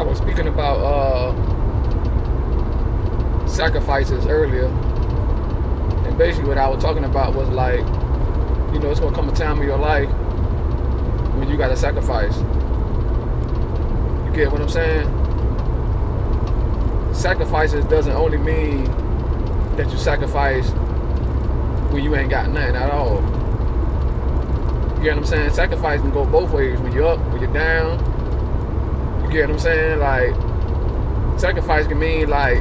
I was speaking about sacrifices earlier, and basically what I was talking about was like, it's gonna come a time in your life when you gotta sacrifice. You get what I'm saying? Sacrifices doesn't only mean that you sacrifice when you ain't got nothing at all. You get what I'm saying? Sacrifice can go both ways. When you're up, when you're down. You get what I'm saying? Like, sacrifice can mean like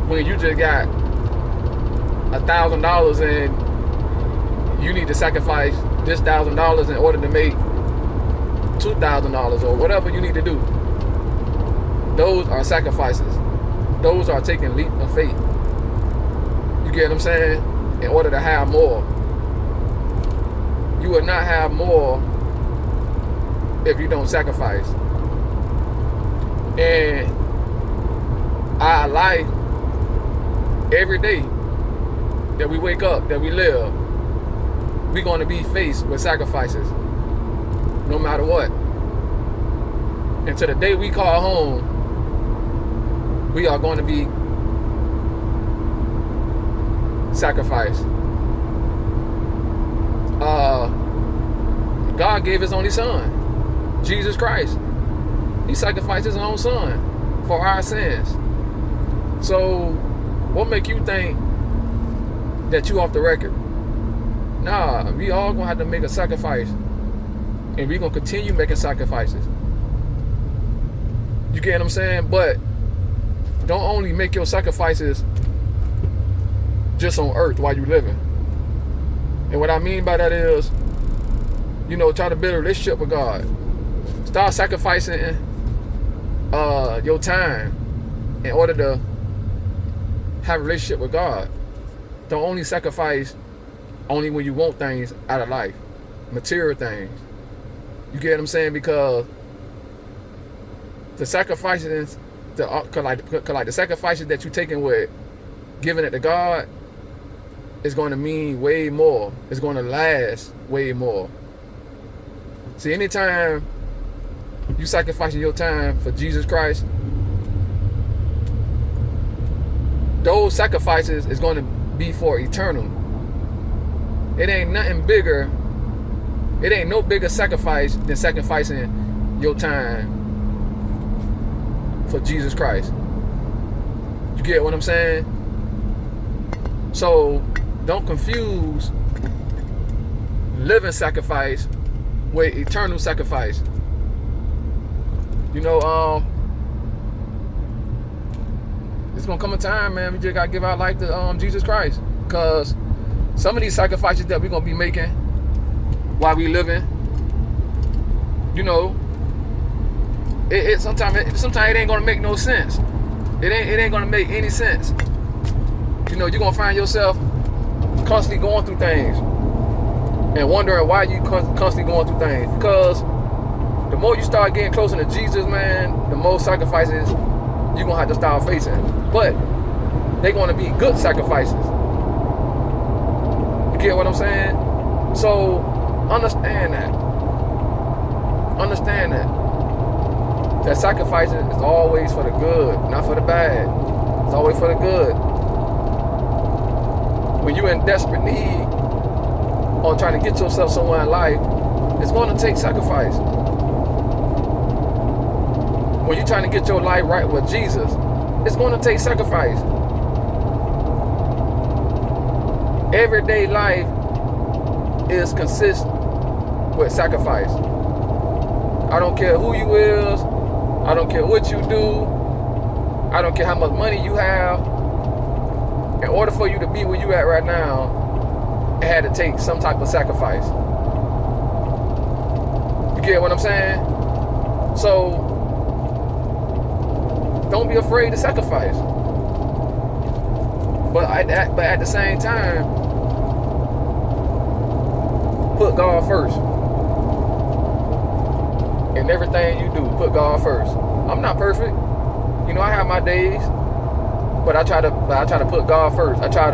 when you just got $1,000 and you need to sacrifice this $1,000 in order to make $2,000 or whatever you need to do. Those are sacrifices. Those are taking leap of faith. You get what I'm saying? In order to have more. You will not have more if you don't sacrifice. And our life, every day that we wake up, that we live, we're going to be faced with sacrifices, no matter what. Until the day we call home, we are going to be sacrificed. God gave his only son, Jesus Christ. He sacrificed his own son for our sins. So what make you think that you off the record? Nah, we all gonna have to make a sacrifice, and we gonna continue making sacrifices. You get what I'm saying? But don't only make your sacrifices just on earth while you living. And what I mean by that is, try to build a relationship with God. Start sacrificing your time in order to have a relationship with God. Don't only sacrifice only when you want things out of life, material things. You get what I'm saying? Because the sacrifices, the sacrifices that you're taking with giving it to God is going to mean way more. It's going to last way more. See, anytime you sacrificing your time for Jesus Christ, those sacrifices is going to be for eternal. It ain't nothing bigger. It ain't no bigger sacrifice than sacrificing your time for Jesus Christ. You get what I'm saying? So don't confuse living sacrifice with eternal sacrifice. It's gonna come a time, man, we just gotta give our life to Jesus Christ. Because some of these sacrifices that we're gonna be making while we living, sometimes it ain't gonna make no sense. It ain't gonna make any sense. You're gonna find yourself constantly going through things and wondering why you constantly going through things. Because the more you start getting closer to Jesus, man, the more sacrifices you're gonna have to start facing. But they're gonna be good sacrifices. You get what I'm saying? So understand that. Understand that. That sacrifices is always for the good, not for the bad. It's always for the good. When you're in desperate need on trying to get yourself somewhere in life, it's going to take sacrifice. When you're trying to get your life right with Jesus, it's going to take sacrifice. Everyday life is consistent with sacrifice. I don't care who you is. I don't care what you do. I don't care how much money you have. In order for you to be where you at right now, it had to take some type of sacrifice. You get what I'm saying? So don't be afraid to sacrifice. But at the same time, put God first. In everything you do, put God first. I'm not perfect. I have my days, but I try to put God first. I try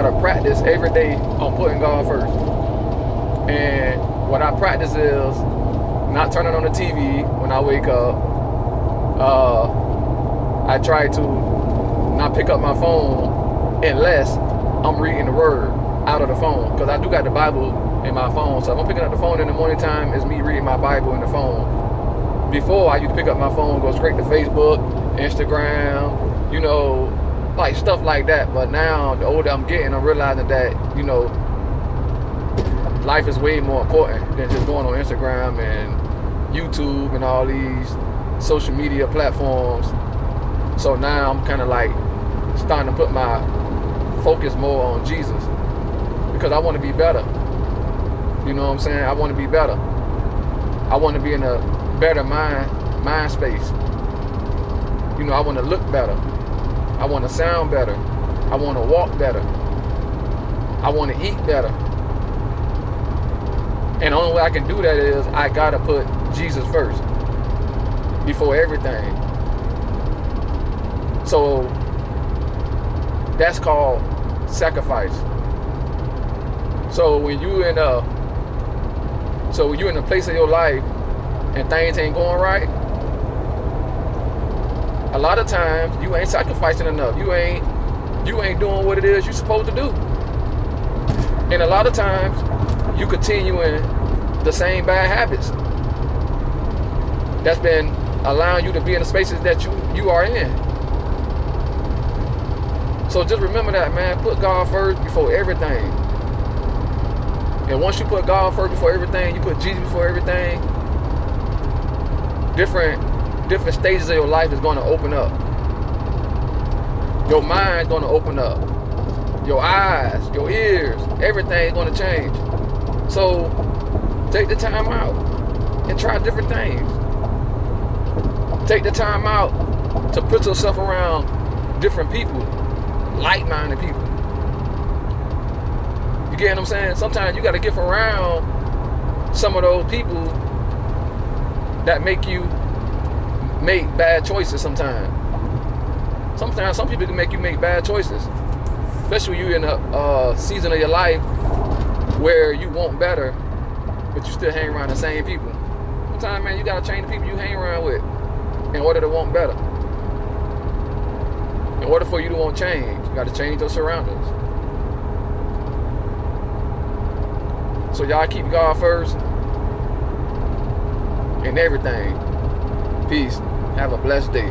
to practice every day on putting God first. And what I practice is not turning on the TV when I wake up, I try to not pick up my phone unless I'm reading the word out of the phone, because I do got the Bible in my phone. So if I'm picking up the phone in the morning time, it's me reading my Bible in the phone. Before, I used to pick up my phone, go straight to Facebook, Instagram, you know, like stuff like that. But now, the older I'm getting, I'm realizing that, you know, life is way more important than just going on Instagram and YouTube and all these social media platforms. So now I'm kind of like starting to put my focus more on Jesus, because I want to be better. You know what I'm saying? I want to be better. I want to be in a better mind space. You know, I want to look better. I want to sound better. I want to walk better. I want to eat better. And the only way I can do that is I gotta put Jesus first before everything. So that's called sacrifice. So when you in a place of your life and things ain't going right, a lot of times you ain't sacrificing enough. You ain't doing what it is you're supposed to do. And a lot of times you continuing the same bad habits that's been allowing you to be in the spaces that you are in. So just remember that, man. Put God first before everything. And once you put God first before everything, you put Jesus before everything, different stages of your life is going to open up. Your mind's going to open up. Your eyes, your ears, everything's going to change. So take the time out and try different things. Take the time out to put yourself around different people, like-minded people. You get what I'm saying? Sometimes you got to get around some of those people that make you make bad choices sometimes. Sometimes some people can make you make bad choices, especially when you're in a season of your life where you want better, but you still hang around the same people. Sometimes, man, you got to change the people you hang around with in order to want better. In order for you to want change, you got to change those surroundings. So y'all keep God first in everything. Peace. Have a blessed day.